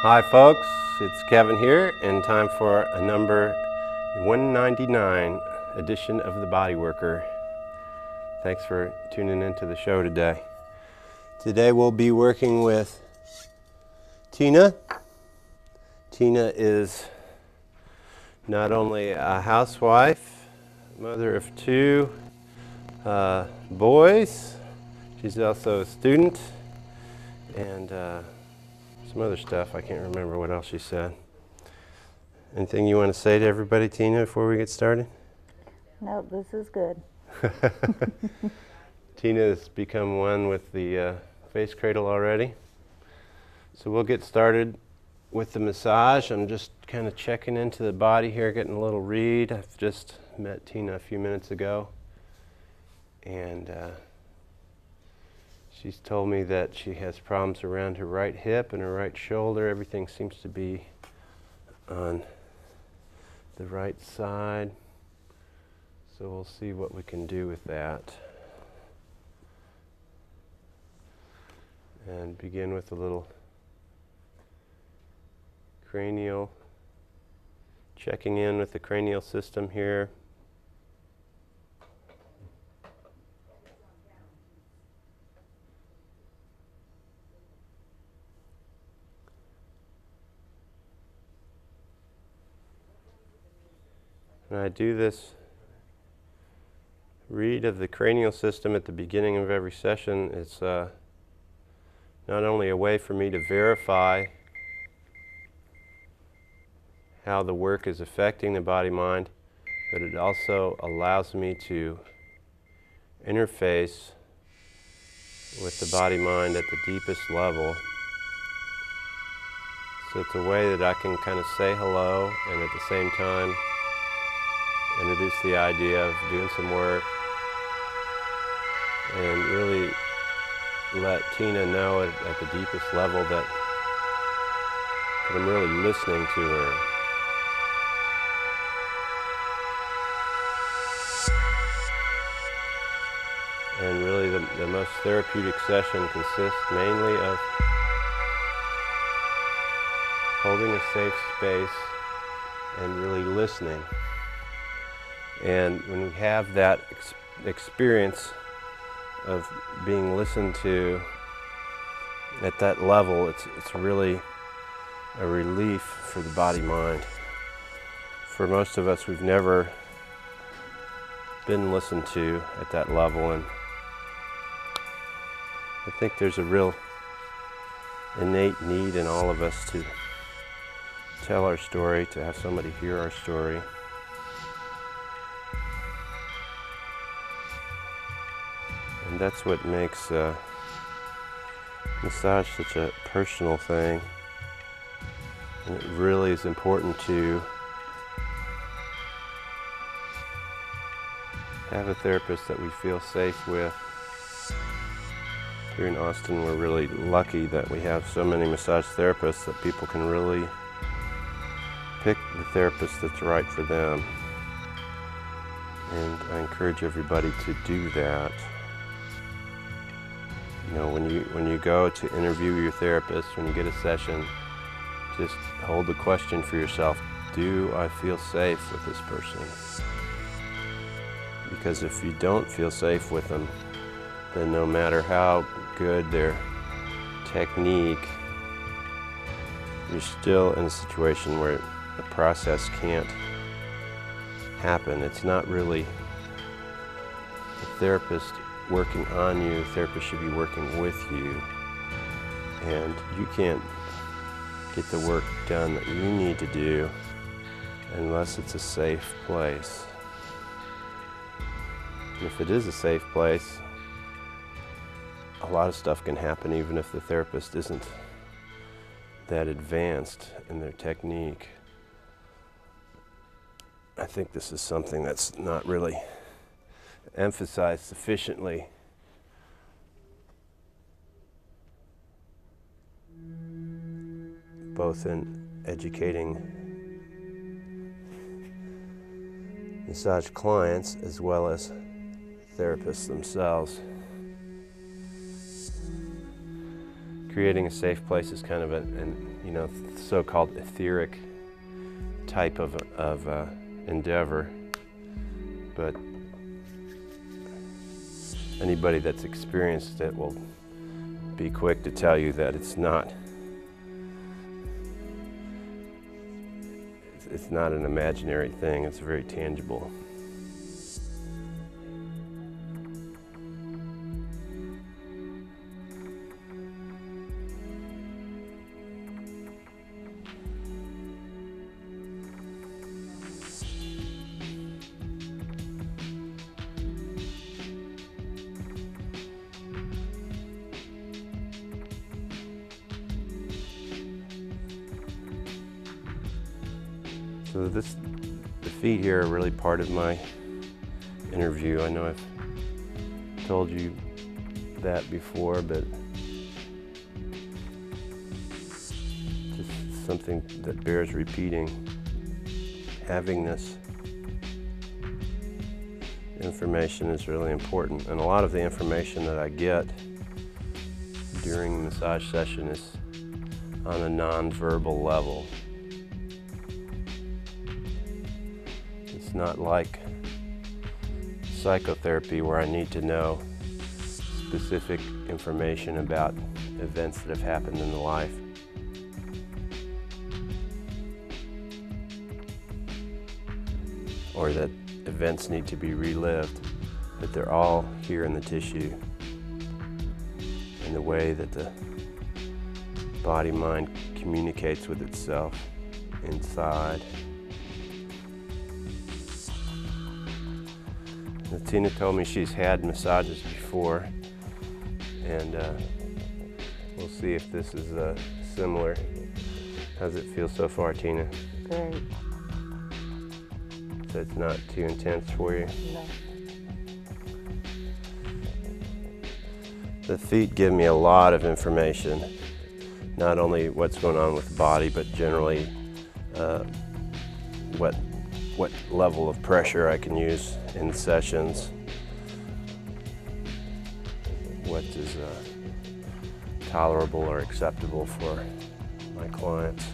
Hi folks, it's Kevin here, and time for a number 199 edition of the Bodyworker. Thanks for tuning into the show today. Today we'll be working with Tina. Tina is not only a housewife, mother of two boys, she's also a student, and some other stuff. I can't remember what else she said. Anything you want to say to everybody, Tina, before we get started? No, this is good. Tina has become one with the face cradle already. So we'll get started with the massage. I'm just kind of checking into the body here, getting a little read. I've just met Tina a few minutes ago, and she's told me that she has problems around her right hip and her right shoulder. Everything seems to be on the right side. So we'll see what we can do with that. And begin with a little cranial, checking in with the cranial system here. When I do this read of the cranial system at the beginning of every session, it's not only a way for me to verify how the work is affecting the body-mind, but it also allows me to interface with the body-mind at the deepest level. So it's a way that I can kind of say hello and at the same time introduce the idea of doing some work and really let Tina know at the deepest level that I'm really listening to her. And really the most therapeutic session consists mainly of holding a safe space and really listening. And when we have that experience of being listened to at that level, it's really a relief for the body-mind. For most of us, we've never been listened to at that level, and I think there's a real innate need in all of us to tell our story, to have somebody hear our story. And that's what makes massage such a personal thing. And it really is important to have a therapist that we feel safe with. Here in Austin, we're really lucky that we have so many massage therapists that people can really pick the therapist that's right for them. And I encourage everybody to do that. You know, when you go to interview your therapist, when you get a session, just hold the question for yourself: do I feel safe with this person? Because if you don't feel safe with them, then no matter how good their technique, you're still in a situation where the process can't happen. It's not really a therapist working on you. The therapist should be working with you, and you can't get the work done that you need to do unless it's a safe place. And if it is a safe place, a lot of stuff can happen even if the therapist isn't that advanced in their technique. I think this is something that's not really emphasized sufficiently. Both in educating massage clients as well as therapists themselves. Creating a safe place is kind of an so-called etheric type of endeavor, but anybody that's experienced it will be quick to tell you that it's not an imaginary thing, it's very tangible. So the feet here are really part of my interview. I know I've told you that before, but just something that bears repeating. Having this information is really important, and a lot of the information that I get during the massage session is on a non-verbal level. It's not like psychotherapy where I need to know specific information about events that have happened in the life. Or that events need to be relived, but they're all here in the tissue, in the way that the body-mind communicates with itself inside. Tina told me she's had massages before, and we'll see if this is similar. How's it feel so far, Tina? Great. So it's not too intense for you? No. The feet give me a lot of information, not only what's going on with the body, but generally what level of pressure I can use in sessions, what is tolerable or acceptable for my clients.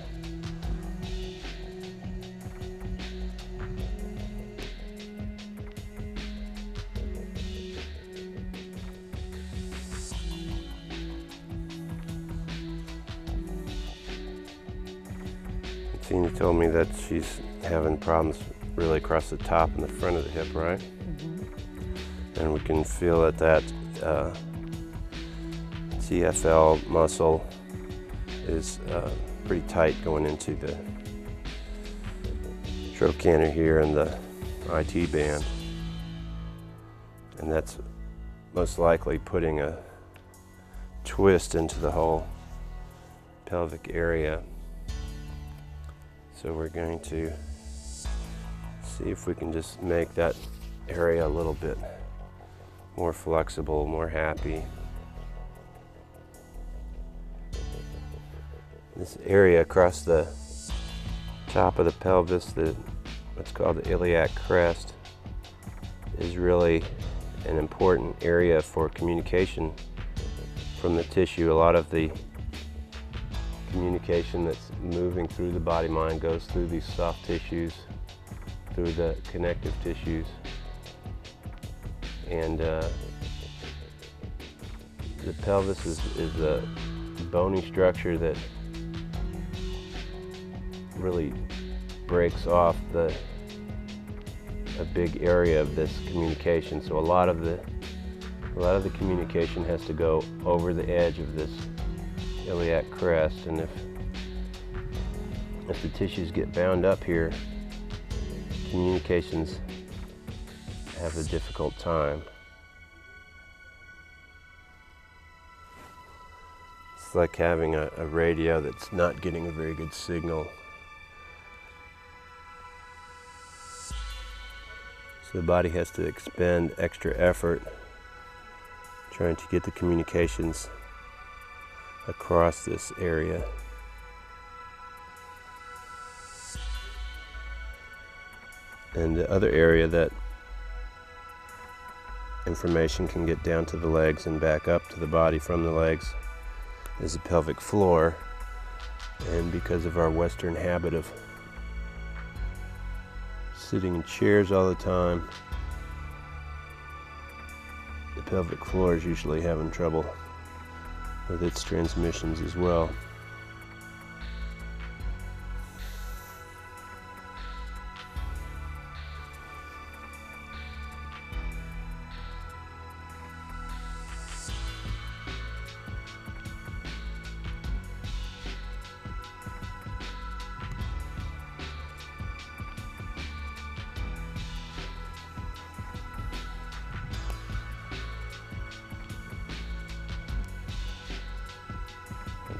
Tina told me that she's having problems really across the top and the front of the hip, right? Mm-hmm. And we can feel that TFL muscle is pretty tight going into the trochanter here and the IT band. And that's most likely putting a twist into the whole pelvic area. So we're going to see if we can just make that area a little bit more flexible, more happy. This area across the top of the pelvis, what's called the iliac crest, is really an important area for communication from the tissue. A lot of the communication that's moving through the body-mind goes through these soft tissues, through the connective tissues. And the pelvis is a bony structure that really breaks off a big area of this communication. So a lot of the communication has to go over the edge of this iliac crest, and if the tissues get bound up here, communications have a difficult time. It's like having a radio that's not getting a very good signal. So the body has to expend extra effort trying to get the communications across this area. And the other area that information can get down to the legs and back up to the body from the legs is the pelvic floor. And because of our Western habit of sitting in chairs all the time, the pelvic floor is usually having trouble with its transmissions as well.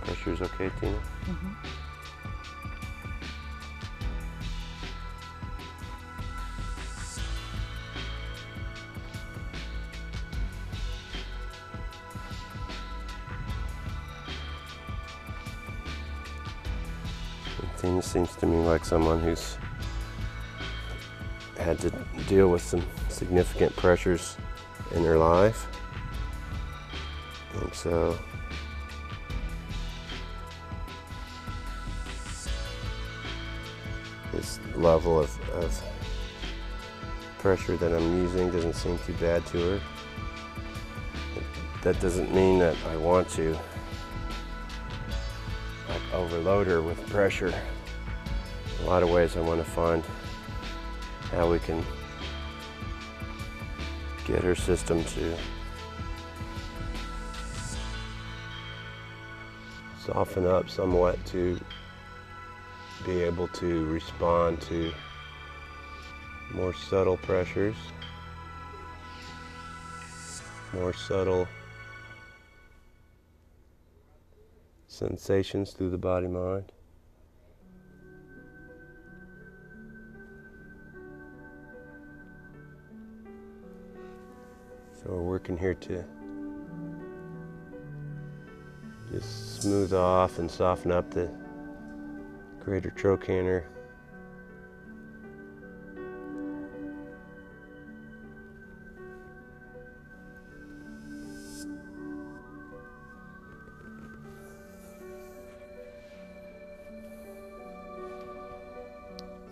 Pressure's okay, Tina? Mm-hmm. Tina seems to me like someone who's had to deal with some significant pressures in her life. And so this level of pressure that I'm using doesn't seem too bad to her. That doesn't mean that I want to overload her with pressure. In a lot of ways I want to find how we can get her system to soften up somewhat to be able to respond to more subtle pressures, more subtle sensations through the body-mind. So we're working here to just smooth off and soften up the greater trochanter.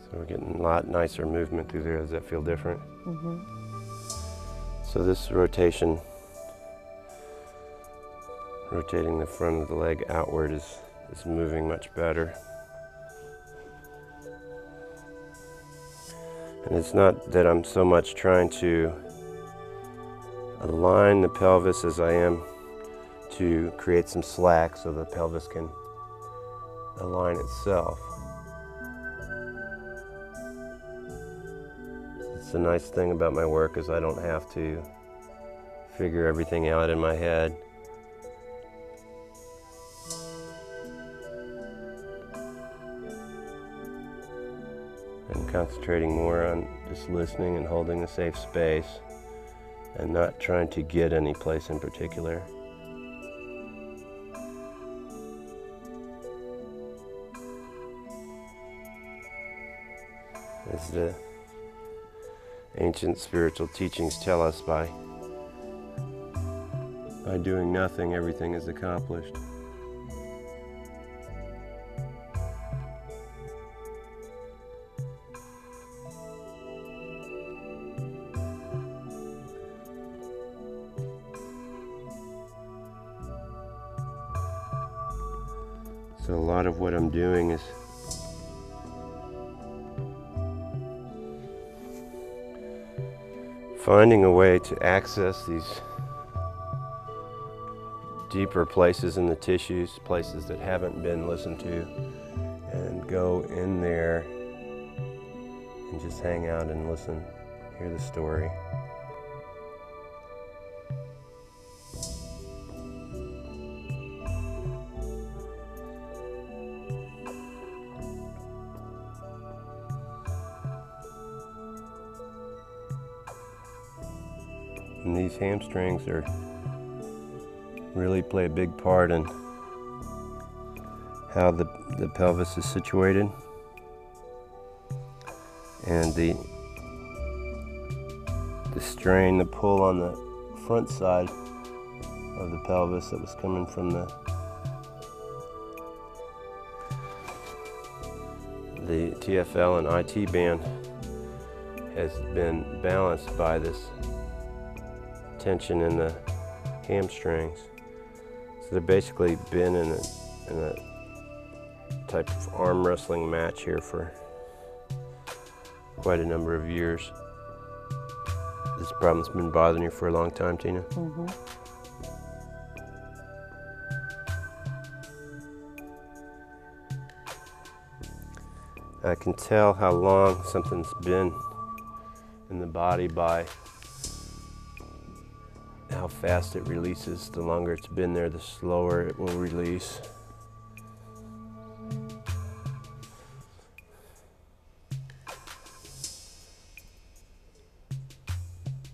So we're getting a lot nicer movement through there. Does that feel different? Mm-hmm. So this rotation, rotating the front of the leg outward is moving much better. And it's not that I'm so much trying to align the pelvis as I am to create some slack so the pelvis can align itself. It's the nice thing about my work is I don't have to figure everything out in my head. I'm concentrating more on just listening and holding a safe space and not trying to get any place in particular. As the ancient spiritual teachings tell us, by doing nothing, everything is accomplished. So a lot of what I'm doing is finding a way to access these deeper places in the tissues, places that haven't been listened to, and go in there and just hang out and listen, hear the story. And these hamstrings really play a big part in how the pelvis is situated, and the strain, the pull on the front side of the pelvis that was coming from the TFL and IT band has been balanced by this tension in the hamstrings. So they've basically been in a type of arm wrestling match here for quite a number of years. This problem's been bothering you for a long time, Tina? Mm-hmm. I can tell how long something's been in the body by how fast it releases. The longer it's been there, the slower it will release.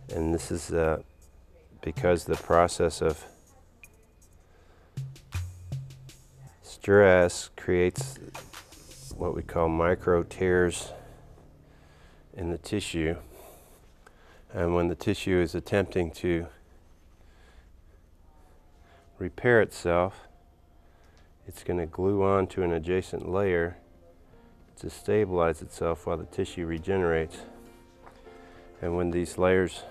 And this is because the process of stress creates what we call micro tears in the tissue. And when the tissue is attempting to repair itself, it's going to glue onto an adjacent layer to stabilize itself while the tissue regenerates. And when these layers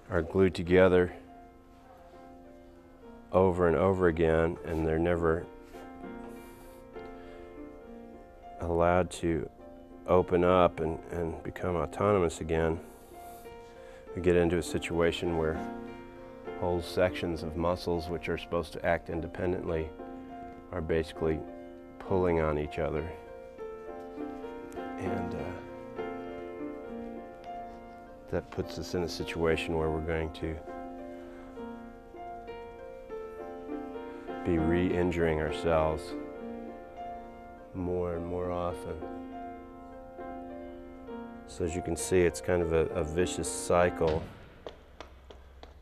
are glued together over and over again, and they're never allowed to open up and become autonomous again, we get into a situation where whole sections of muscles which are supposed to act independently are basically pulling on each other. And that puts us in a situation where we're going to be re-injuring ourselves more and more often. So as you can see, it's kind of a vicious cycle,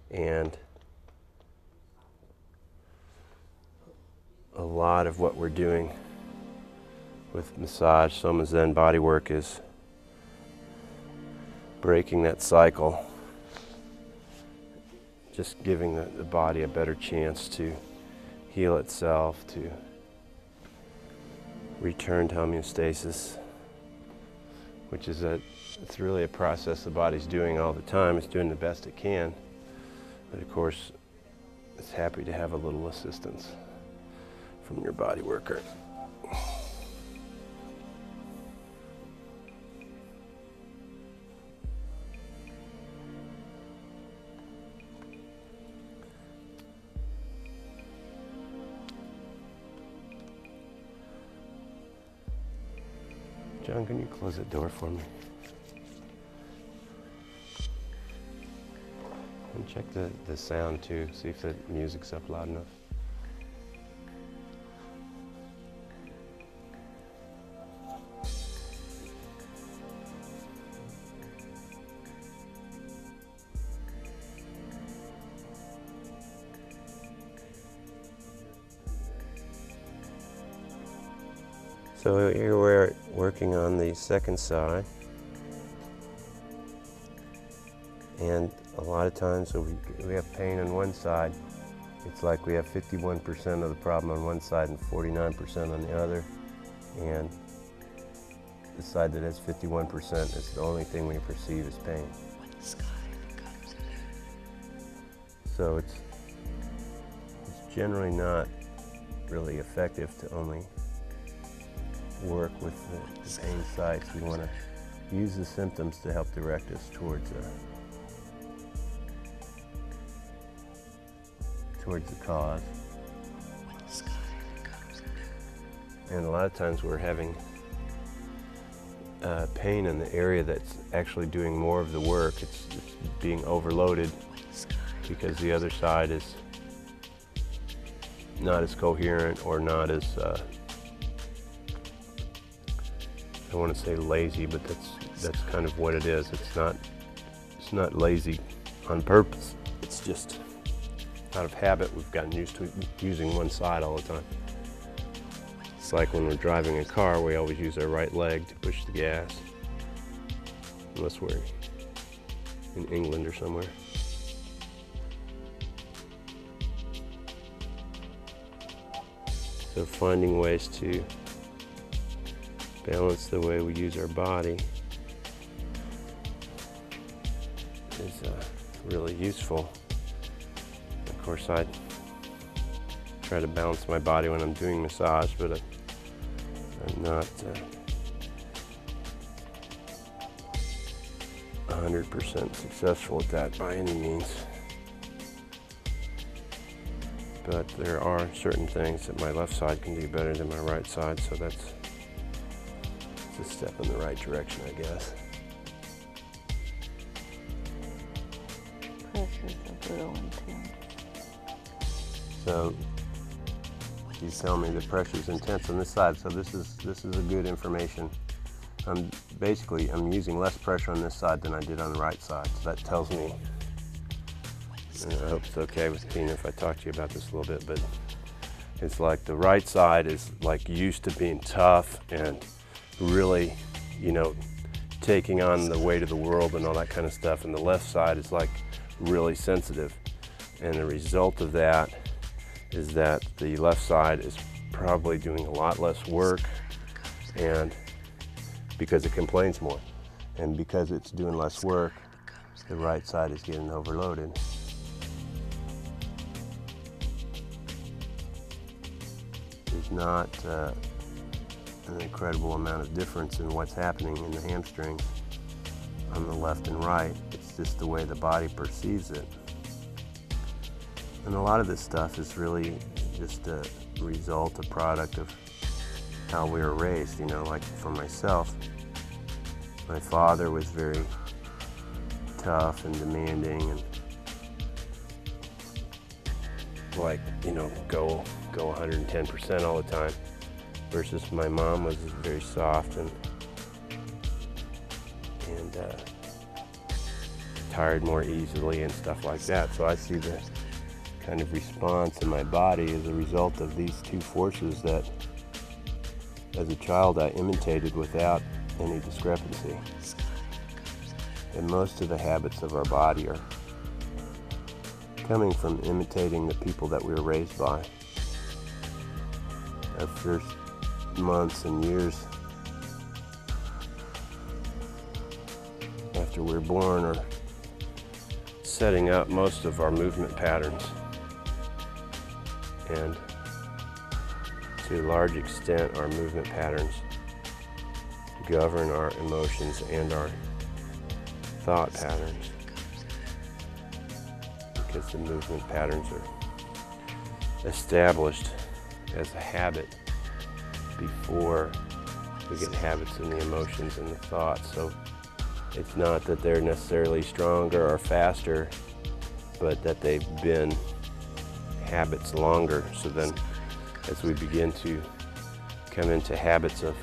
and a lot of what we're doing with massage, Soma Zen bodywork, is breaking that cycle, just giving the body a better chance to heal itself, to return to homeostasis, which is it's really a process the body's doing all the time. It's doing the best it can, but of course it's happy to have a little assistance from your body worker. John, can you close the door for me? And check the sound too, see if the music's up loud enough. So here we're working on the second side, and a lot of times when we have pain on one side, it's like we have 51% of the problem on one side and 49% on the other, and the side that has 51% is the only thing we perceive as pain. So it's generally not really effective to only work with the pain sites. We want to use the symptoms to help direct us towards the cause. And a lot of times we're having pain in the area that's actually doing more of the work. It's being overloaded because the other side is not as coherent, or not as I don't want to say lazy, but that's kind of what it is. It's not lazy on purpose. It's just out of habit. We've gotten used to using one side all the time. It's like when we're driving a car, we always use our right leg to push the gas, unless we're in England or somewhere. So finding ways to balance the way we use our body is really useful. Of course, I try to balance my body when I'm doing massage, but I'm not 100% successful at that by any means. But there are certain things that my left side can do better than my right side, so that's a step in the right direction, I guess. Pressures are real intense. So he's telling me the pressure's intense on this side, so this is a good information. I'm using less pressure on this side than I did on the right side, so that tells me, and I hope it's okay with Tina if I talk to you about this a little bit, but it's like the right side is like used to being tough and really, taking on the weight of the world and all that kind of stuff, and the left side is like really sensitive. And the result of that is that the left side is probably doing a lot less work, and because it complains more. And because it's doing less work, the right side is getting overloaded. There's not an incredible amount of difference in what's happening in the hamstrings on the left and right. It's just the way the body perceives it. And a lot of this stuff is really just a product of how we were raised. Like for myself, my father was very tough and demanding and go 110% all the time, versus my mom was very soft and tired more easily and stuff like that. So I see the kind of response in my body as a result of these two forces that as a child I imitated without any discrepancy. And most of the habits of our body are coming from imitating the people that we were raised by. Our first months and years after we're born are setting up most of our movement patterns, and to a large extent our movement patterns govern our emotions and our thought patterns, because the movement patterns are established as a habit before we get habits in the emotions and the thoughts. So it's not that they're necessarily stronger or faster, but that they've been habits longer. So then as we begin to come into habits of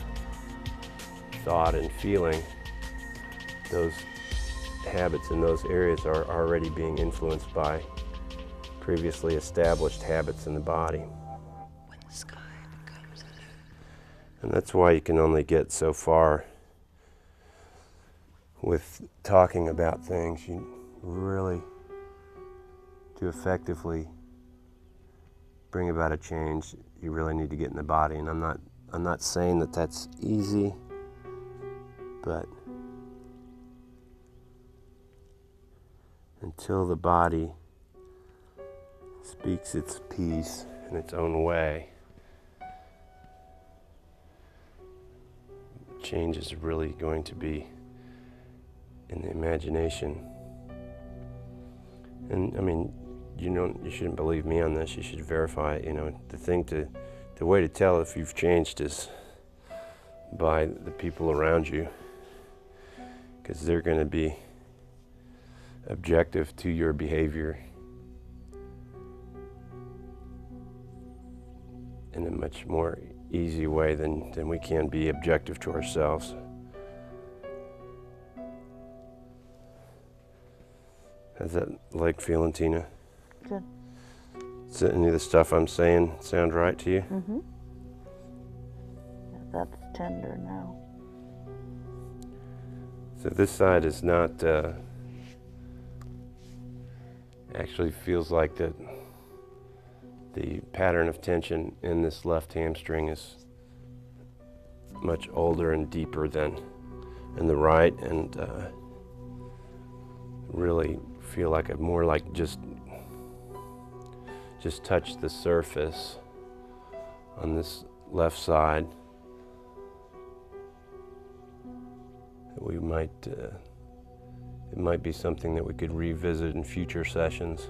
thought and feeling, those habits in those areas are already being influenced by previously established habits in the body. And that's why you can only get so far with talking about things. You really, to effectively bring about a change, you really need to get in the body. And I'm not saying that that's easy, but until the body speaks its piece in its own way, change is really going to be in the imagination. And I mean, you shouldn't believe me on this. You should verify. The way to tell if you've changed is by the people around you, because they're going to be objective to your behavior in a much more easy way than we can be objective to ourselves. How's that leg feeling, Tina? Good. Does any of the stuff I'm saying sound right to you? Mm-hmm. Yeah, that's tender now. So this side is not, actually feels like the pattern of tension in this left hamstring is much older and deeper than in the right, and really feel like I've more like just touched the surface on this left side. We might, it might be something that we could revisit in future sessions.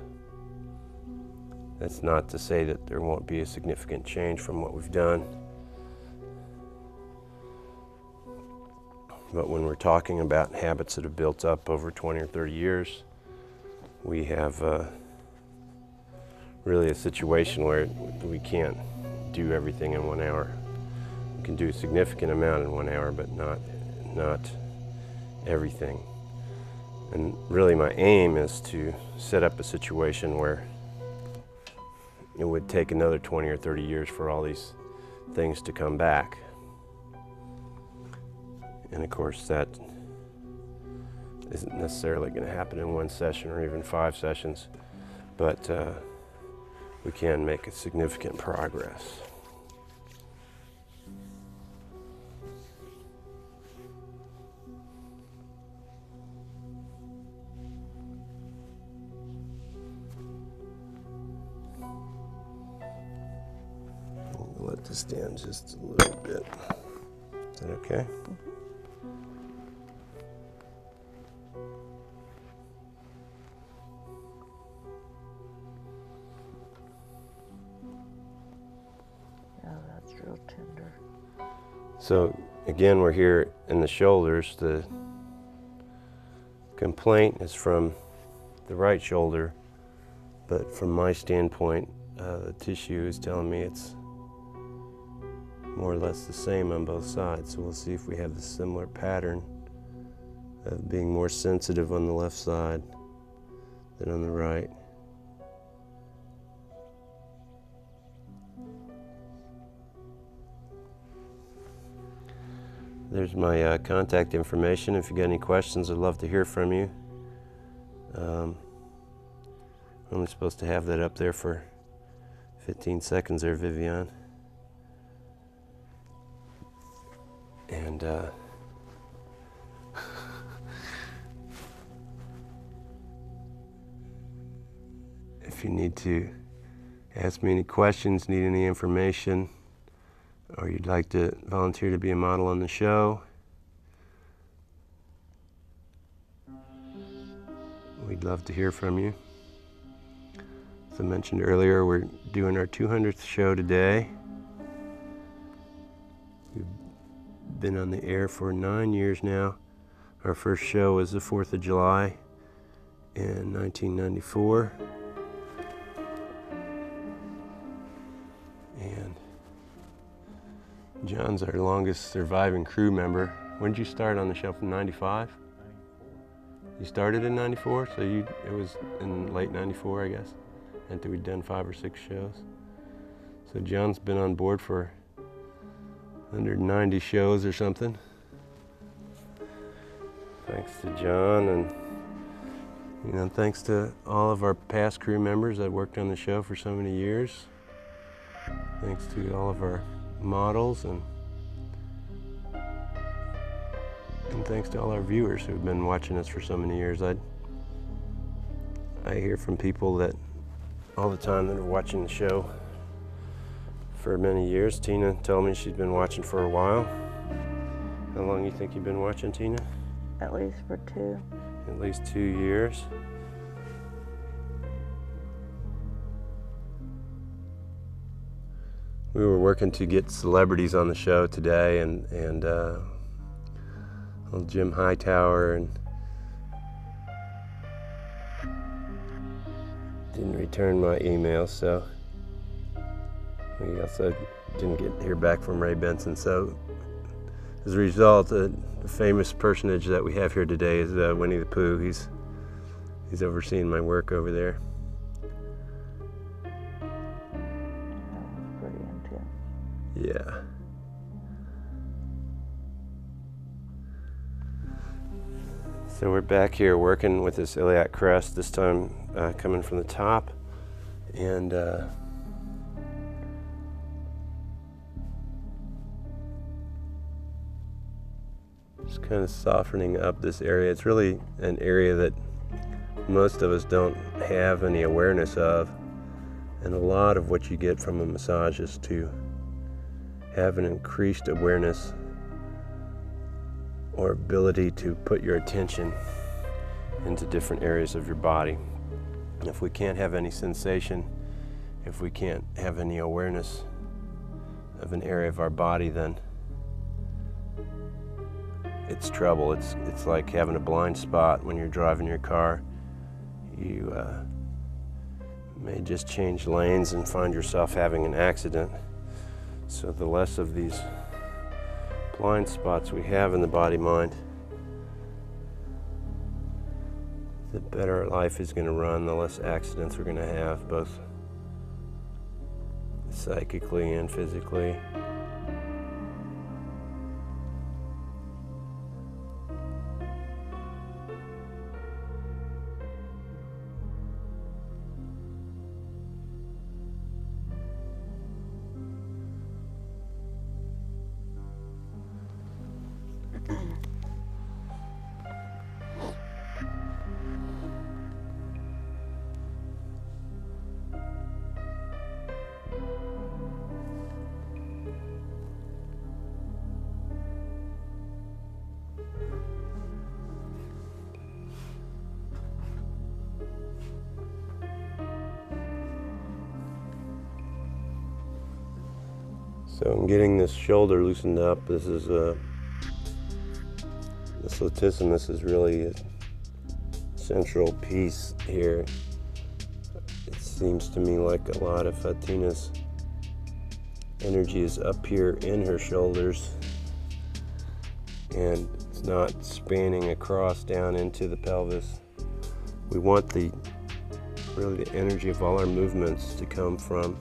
That's not to say that there won't be a significant change from what we've done. But when we're talking about habits that have built up over 20 or 30 years, we have really a situation where we can't do everything in 1 hour. We can do a significant amount in 1 hour, but not everything. And really my aim is to set up a situation where it would take another 20 or 30 years for all these things to come back. And of course that isn't necessarily going to happen in 1 session or even 5 sessions, but we can make a significant progress. We'll let this down just a little bit. Is that okay? Real tender. So again, we're here in the shoulders. The complaint is from the right shoulder, but from my standpoint, the tissue is telling me it's more or less the same on both sides. So we'll see if we have the similar pattern of being more sensitive on the left side than on the right. There's my contact information. If you got any questions, I'd love to hear from you. I'm only supposed to have that up there for 15 seconds there, Vivian. And if you need to ask me any questions, need any information, or you'd like to volunteer to be a model on the show, we'd love to hear from you. As I mentioned earlier, we're doing our 200th show today. We've been on the air for 9 years now. Our first show was the 4th of July in 1994. And John's our longest surviving crew member. When did you start on the show, from 95? 94. You started in 94, so it was in late 94, I guess. After we'd done 5 or 6 shows. So John's been on board for 190 shows or something. Thanks to John, and thanks to all of our past crew members that worked on the show for so many years. Thanks to all of our models, and thanks to all our viewers who've been watching us for so many years. I hear from people that all the time that are watching the show for many years. Tina told me she's been watching for a while. How long do you think you've been watching, Tina? At least for 2. At least 2 years. We were working to get celebrities on the show today, and old Jim Hightower, and didn't return my email, so we also didn't hear back from Ray Benson. So as a result, the famous personage that we have here today is Winnie the Pooh. He's overseeing my work over there. Yeah. So we're back here working with this iliac crest, this time coming from the top, and kind of softening up this area. It's really an area that most of us don't have any awareness of, and a lot of what you get from a massage is to have an increased awareness or ability to put your attention into different areas of your body. And if we can't have any sensation, if we can't have any awareness of an area of our body, then it's trouble. It's like having a blind spot when you're driving your car. You may just change lanes and find yourself having an accident. So the less of these blind spots we have in the body-mind, the better our life is going to run, the less accidents we're going to have, both psychically and physically. So I'm getting this shoulder loosened up. This is this latissimus is really a central piece here. It seems to me like a lot of Tina's energy is up here in her shoulders, and it's not spanning across down into the pelvis. We want really the energy of all our movements to come from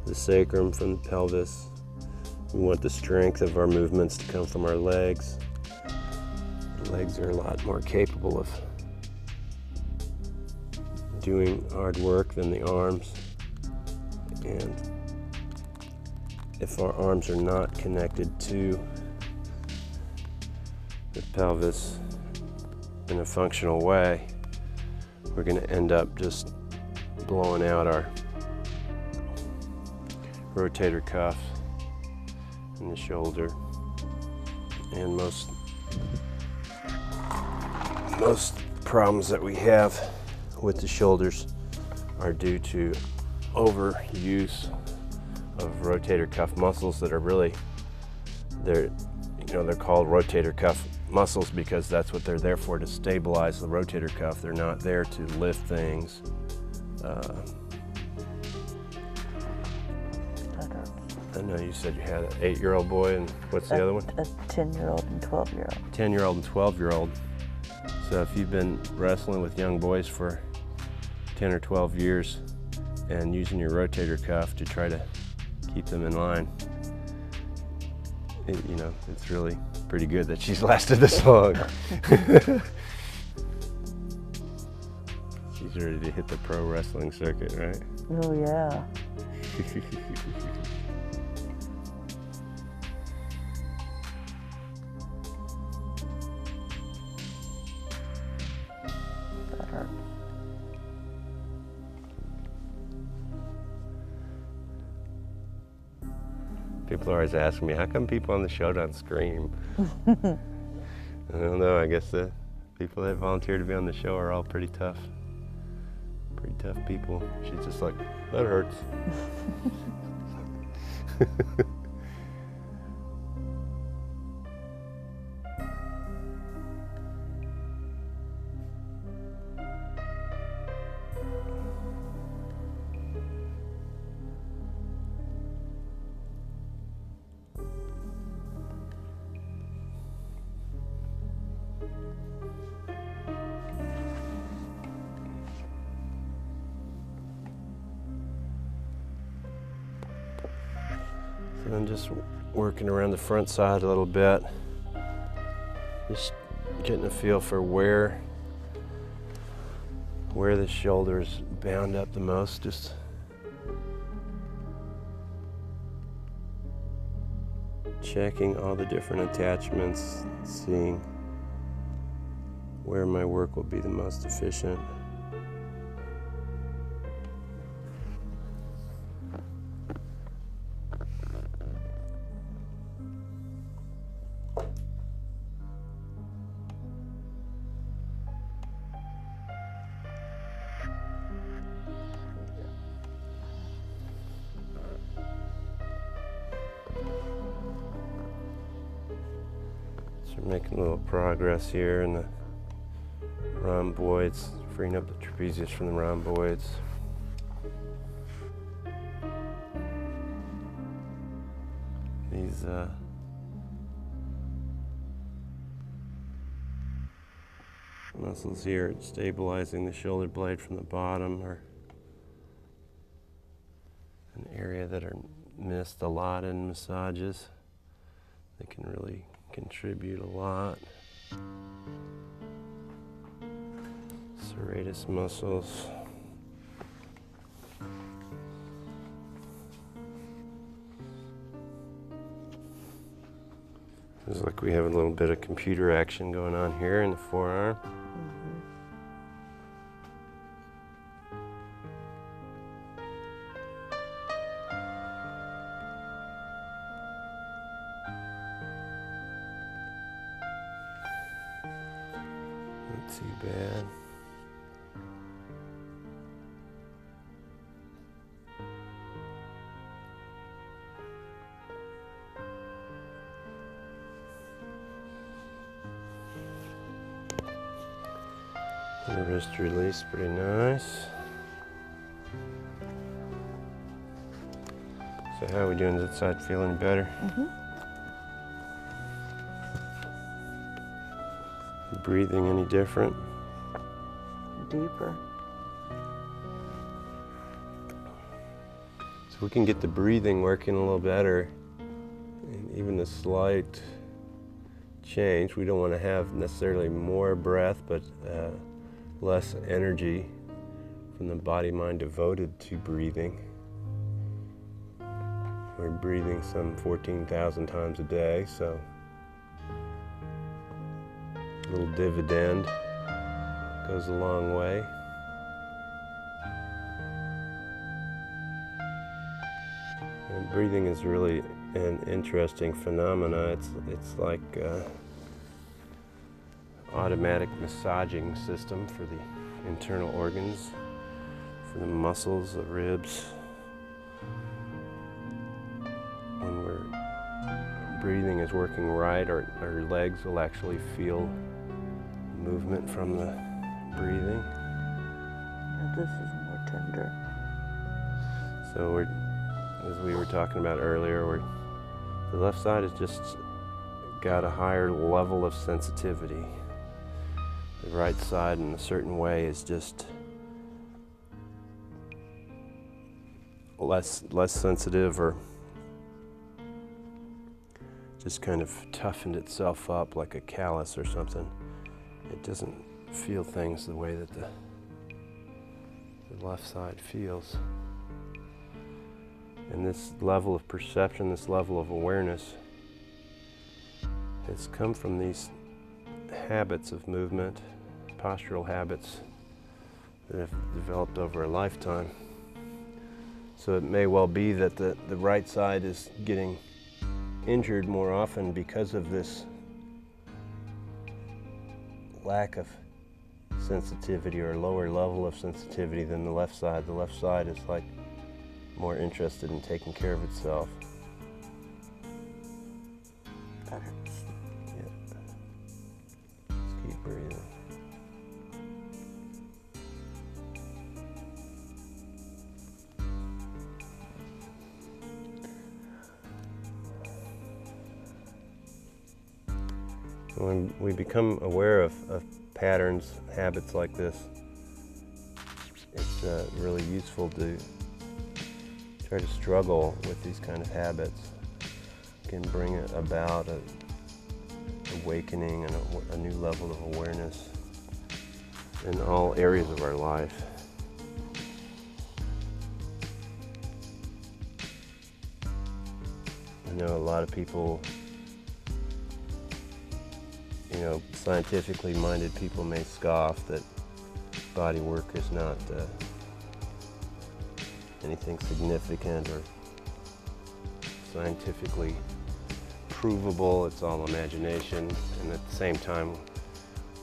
the sacrum, from the pelvis. We want the strength of our movements to come from our legs. The legs are a lot more capable of doing hard work than the arms. And if our arms are not connected to the pelvis in a functional way, we're going to end up just blowing out our rotator cuff in the shoulder. And most problems that we have with the shoulders are due to overuse of rotator cuff muscles that are really, they're called rotator cuff muscles because that's what they're there for, to stabilize the rotator cuff. They're not there to lift things. I know you said you had an 8-year-old boy, and what's the other one? A 10-year-old and 12-year-old. 10-year-old and 12-year-old. So if you've been wrestling with young boys for 10 or 12 years and using your rotator cuff to try to keep them in line, it's really pretty good that she's lasted this long. She's ready to hit the pro wrestling circuit, right? Oh, yeah. That hurts. People are always asking me, how come people on the show don't scream? I don't know, I guess the people that volunteer to be on the show are all pretty tough people. She's just like, that hurts. And I'm just working around the front side a little bit, just getting a feel for where the shoulder's bound up the most. Just checking all the different attachments, seeing where my work will be the most efficient. So we're making a little progress here in the rhomboids, freeing up the trapezius from the rhomboids. These muscles here stabilizing the shoulder blade from the bottom are an area that are missed a lot in massages. They can really contribute a lot. Serratus muscles. Looks like we have a little bit of computer action going on here in the forearm. Not too bad. The wrist release, pretty nice. So how are we doing? Does that side feel any better? Breathing any different? Deeper. So we can get the breathing working a little better, and even a slight change. We don't want to have necessarily more breath, but less energy from the body-mind devoted to breathing. We're breathing some 14,000 times a day, so a little dividend goes a long way. And breathing is really an interesting phenomena. It's like automatic massaging system for the internal organs, for the muscles, the ribs. When we're breathing is working right, our legs will actually feel movement from the breathing. Yeah, this is more tender. So as we were talking about earlier, the left side has just got a higher level of sensitivity. The right side in a certain way is just less sensitive, or just kind of toughened itself up like a callus or something. It doesn't feel things the way that the left side feels. And this level of perception, this level of awareness, has come from these habits of movement, postural habits that have developed over a lifetime. So it may well be that the right side is getting injured more often because of this lack of sensitivity, or lower level of sensitivity, than the left side. The left side is like more interested in taking care of itself. That hurts. Yeah. Just keep breathing. When we become aware of patterns, habits like this, it's really useful to try to struggle with these kind of habits. It can bring about an awakening and a new level of awareness in all areas of our life. I know a lot of people You know, scientifically minded people may scoff that body work is not anything significant or scientifically provable. It's all imagination. And at the same time,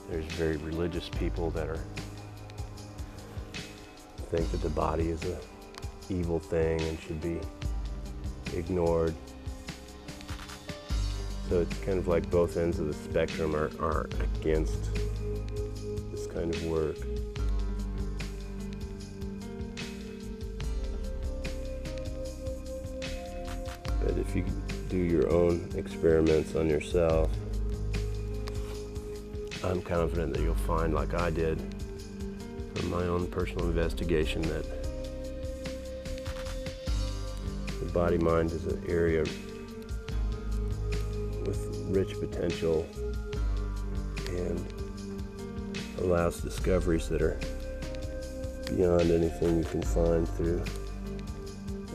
there's very religious people that think that the body is a evil thing and should be ignored. So it's kind of like both ends of the spectrum are against this kind of work. But if you do your own experiments on yourself, I'm confident that you'll find, like I did from my own personal investigation, that the body-mind is an area with rich potential and allows discoveries that are beyond anything you can find through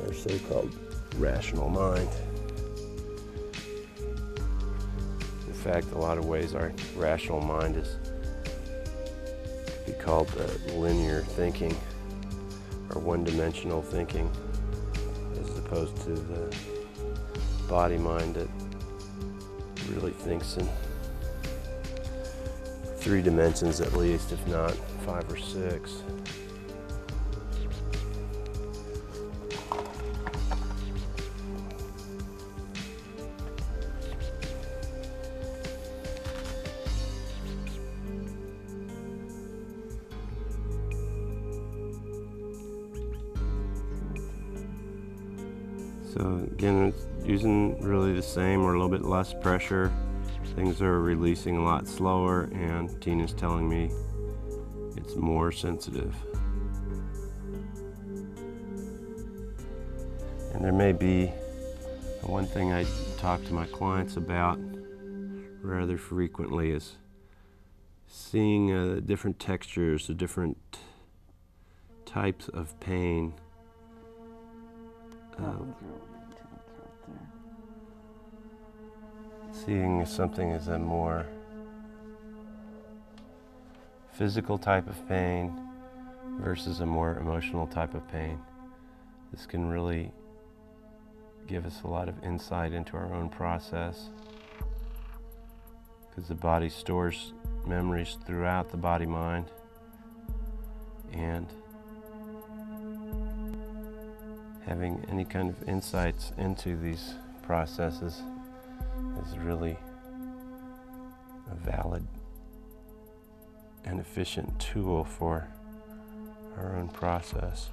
our so-called rational mind. In fact, a lot of ways our rational mind is could be called linear thinking or one-dimensional thinking, as opposed to the body mind that really thinks in 3 dimensions at least, if not 5 or 6. So again, it's using really the same or a little bit less pressure. Things are releasing a lot slower, and Tina's telling me it's more sensitive. And there may be one thing I talk to my clients about rather frequently is seeing different textures, the different types of pain. Seeing something as a more physical type of pain versus a more emotional type of pain. This can really give us a lot of insight into our own process, because the body stores memories throughout the body-mind, and having any kind of insights into these processes is really a valid and efficient tool for our own process.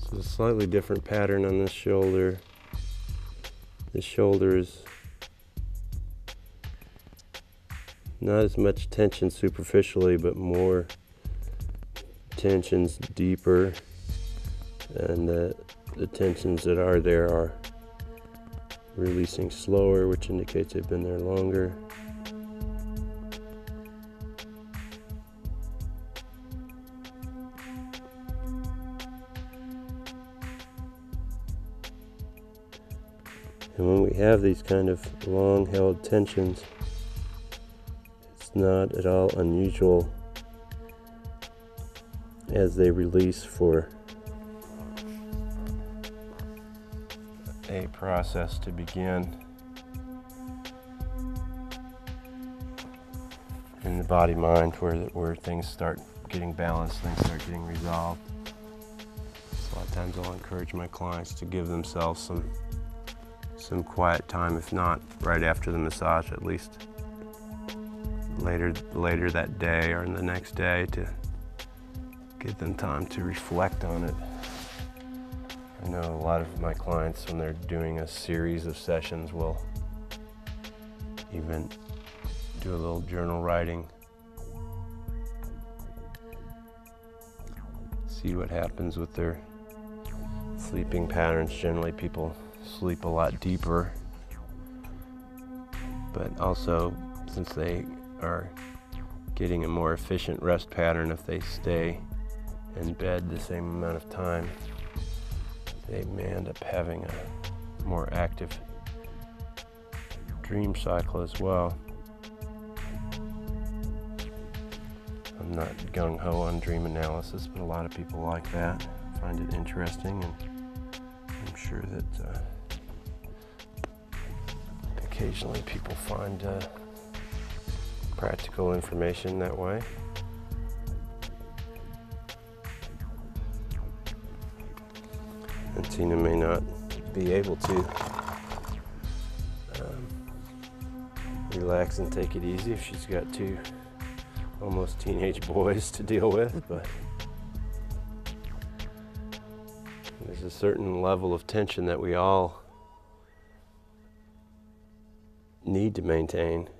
So a slightly different pattern on this shoulder. This shoulder is not as much tension superficially, but more tensions deeper, and the tensions that are there are releasing slower, which indicates they've been there longer. And when we have these kind of long-held tensions, not at all unusual as they release for a process to begin in the body-mind, where things start getting balanced, things start getting resolved. So a lot of times I'll encourage my clients to give themselves some quiet time, if not right after the massage, at least later that day or in the next day, to give them time to reflect on it. I know a lot of my clients, when they're doing a series of sessions, will even do a little journal writing, see what happens with their sleeping patterns. Generally, people sleep a lot deeper, but also, since they are getting a more efficient rest pattern, if they stay in bed the same amount of time, they may end up having a more active dream cycle as well. I'm not gung-ho on dream analysis, but a lot of people like that, find it interesting, and I'm sure that occasionally people find practical information that way. And Tina may not be able to relax and take it easy if she's got two almost teenage boys to deal with, but there's a certain level of tension that we all need to maintain.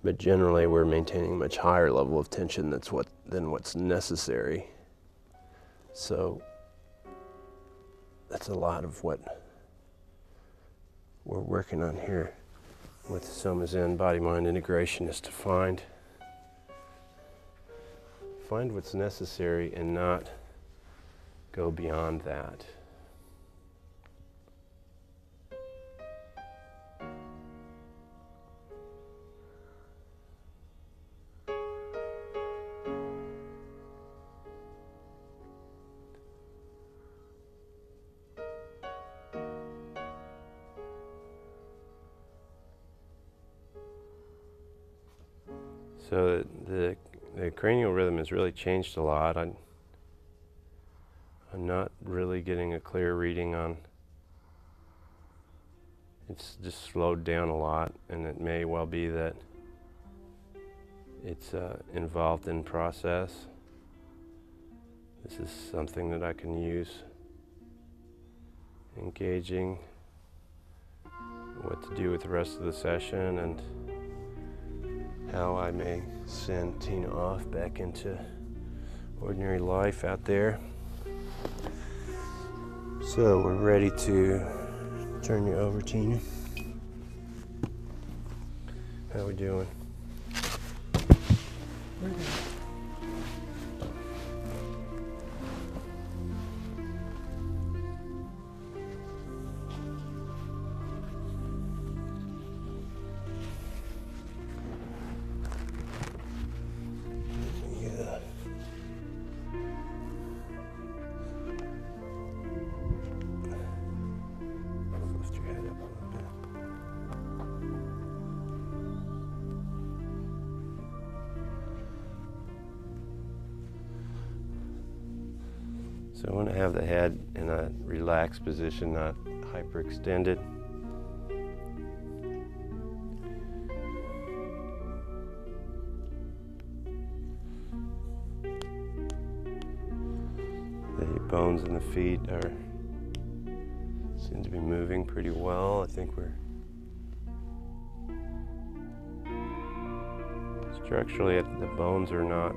But generally, we're maintaining a much higher level of tension than what's necessary. So that's a lot of what we're working on here with Soma Zen body-mind integration, is to find what's necessary and not go beyond that. So the cranial rhythm has really changed a lot. I'm not really getting a clear reading on. It's just slowed down a lot, and it may well be that it's involved in process. This is something that I can use, engaging what to do with the rest of the session, and how I may send Tina off back into ordinary life out there. So we're ready to turn you over, Tina. How we doing? So I want to have the head in a relaxed position, not hyperextended. The bones in the feet seem to be moving pretty well. I think structurally the bones are not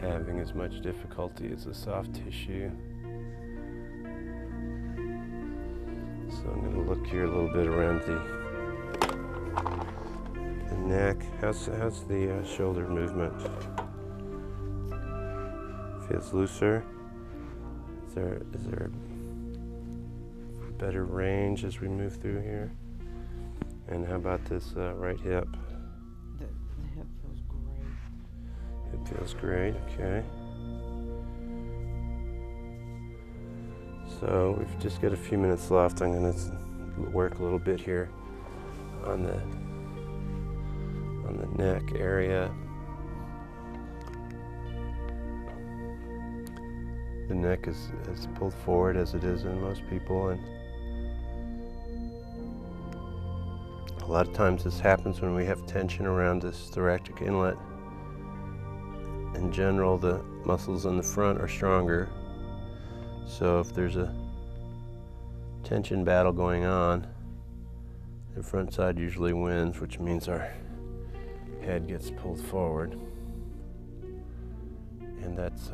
having as much difficulty as the soft tissue. So I'm going to look here a little bit around the neck. How's the shoulder movement? Feels looser. Is there better range as we move through here? And how about this right hip? The hip feels great. It feels great, okay. So we've just got a few minutes left. I'm going to work a little bit here on the neck area. The neck is pulled forward as it is in most people, and a lot of times this happens when we have tension around this thoracic inlet. In general, the muscles in the front are stronger, so if there's a tension battle going on, the front side usually wins, which means our head gets pulled forward, and that's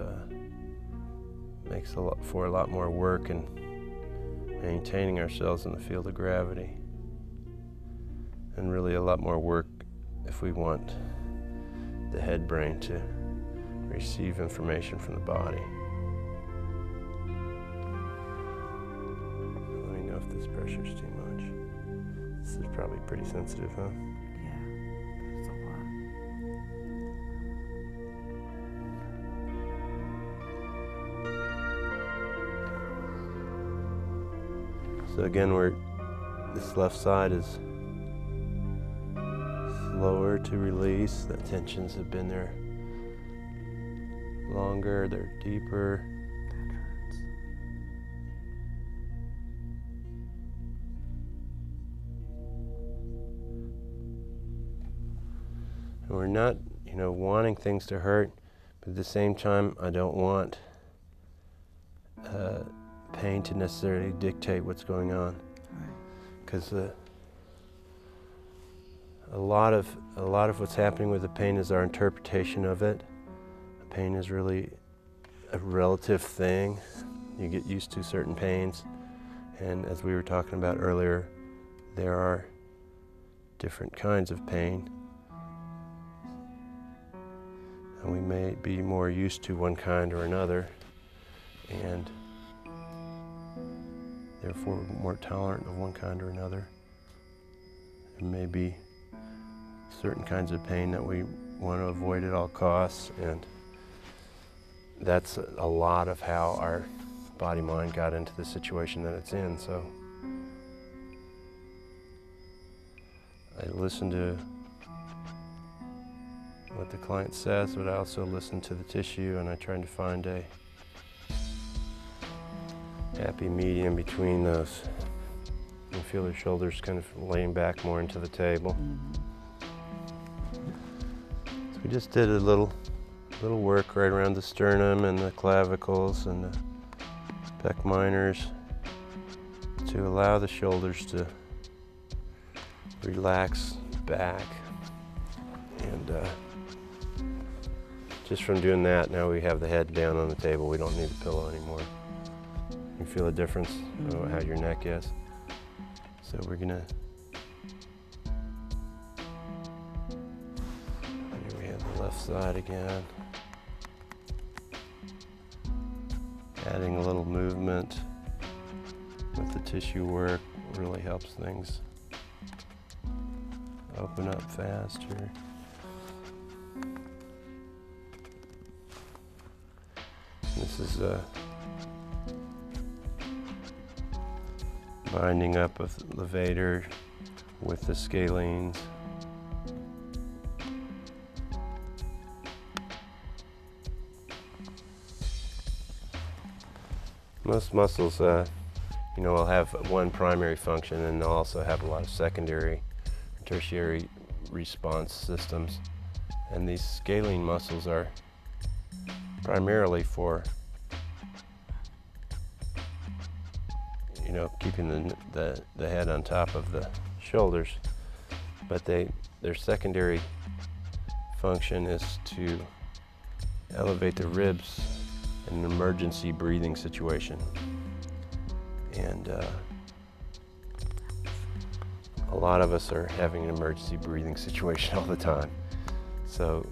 makes for a lot more work in maintaining ourselves in the field of gravity, and really a lot more work if we want the head brain to receive information from the body. Let me know if this pressure's too much. This is probably pretty sensitive, huh? Yeah, there's a lot. So again, this left side is slower to release. The tensions have been there longer, they're deeper. That hurts. And we're not, wanting things to hurt, but at the same time, I don't want pain to necessarily dictate what's going on, Right. because a lot of what's happening with the pain is our interpretation of it. Pain is really a relative thing. You get used to certain pains, and as we were talking about earlier, there are different kinds of pain, and we may be more used to one kind or another, and therefore more tolerant of one kind or another. There may be certain kinds of pain that we want to avoid at all costs, and that's a lot of how our body-mind got into the situation that it's in. So I listen to what the client says, but I also listen to the tissue, and I try to find a happy medium between those. You feel their shoulders kind of laying back more into the table. Mm-hmm. So we just did a little work right around the sternum and the clavicles and the pec minors to allow the shoulders to relax back. And just from doing that, now we have the head down on the table. We don't need the pillow anymore. You feel a difference in how your neck is. So we're gonna, here we have the left side again. Adding a little movement with the tissue work really helps things open up faster. This is binding up of the levator with the scalenes. Most muscles, will have one primary function, and they'll also have a lot of secondary, tertiary response systems. And these scalene muscles are primarily for, keeping the head on top of the shoulders, but their secondary function is to elevate the ribs in an emergency breathing situation. And a lot of us are having an emergency breathing situation all the time. So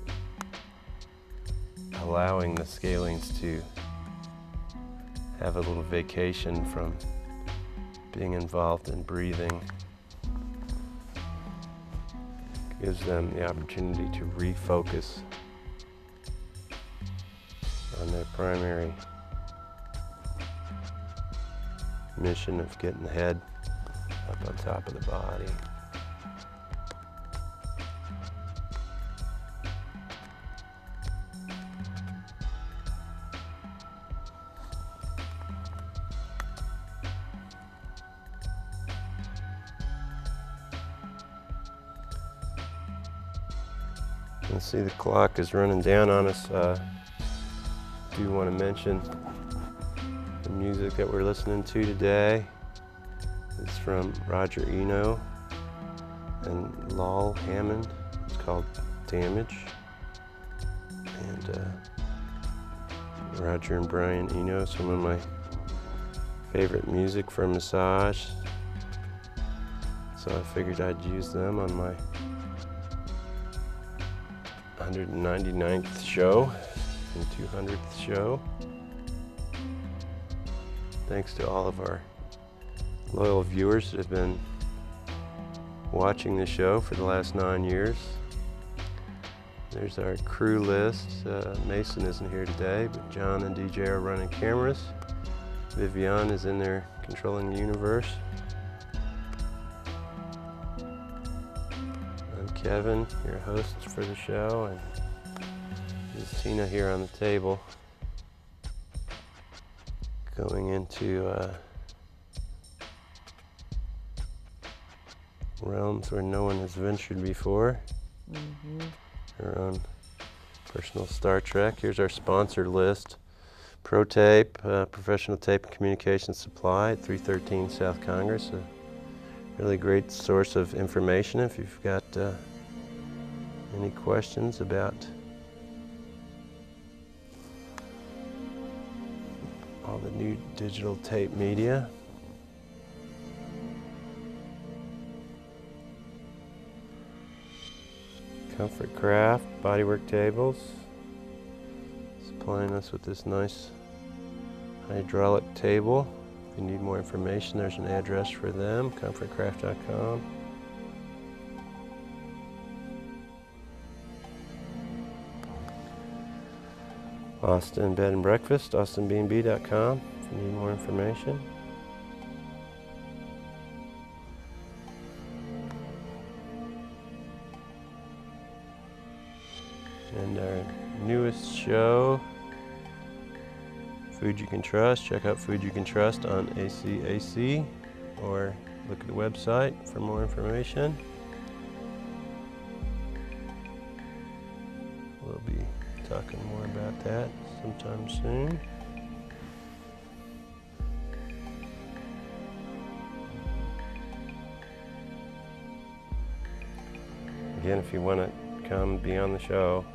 allowing the scalenes to have a little vacation from being involved in breathing. Gives them the opportunity to refocus on their primary mission of getting the head up on top of the body. You can see the clock is running down on us. Do want to mention the music that we're listening to today is from Roger Eno and Lol Hammond. It's called Damage. And Roger and Brian Eno, some of my favorite music for massage. So I figured I'd use them on my 199th show and 200th show. Thanks to all of our loyal viewers that have been watching the show for the last 9 years. There's our crew list. Mason isn't here today, but John and DJ are running cameras. Vivian is in there controlling the universe. I'm Kevin, your host for the show, and this is Tina here on the table. Going into realms where no one has ventured before. Our own personal Star Trek. Here's our sponsor list. Pro Tape, professional tape and communication supply at 313 South Congress. A really great source of information if you've got any questions about all the new digital tape media. Comfort Craft, Bodywork tables, supplying us with this nice hydraulic table. If you need more information, there's an address for them, comfortcraft.com. Austin Bed and Breakfast, austinbnb.com if you need more information. And our newest show, Food You Can Trust. Check out Food You Can Trust on ACAC or look at the website for more information. We'll be talking more about that sometime soon. Again, if you want to come be on the show,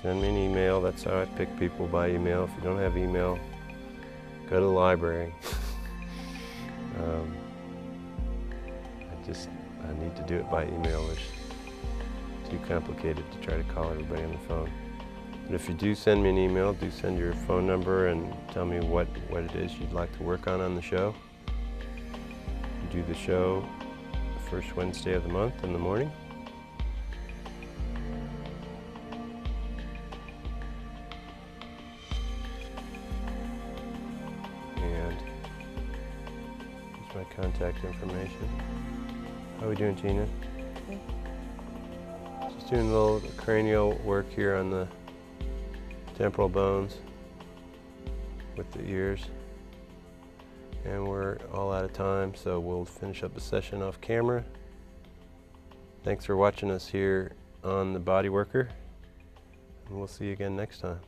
send me an email. That's how I pick people, by email. If you don't have email, go to the library. I need to do it by email. It's too complicated to try to call everybody on the phone. But if you do send me an email, do send your phone number and tell me what it is you'd like to work on the show. We do the show the first Wednesday of the month in the morning. And here's my contact information. How are we doing, Tina? Okay. Just doing a little cranial work here on the temporal bones with the ears. And we're all out of time, so we'll finish up the session off camera. Thanks for watching us here on the Bodyworker, and we'll see you again next time.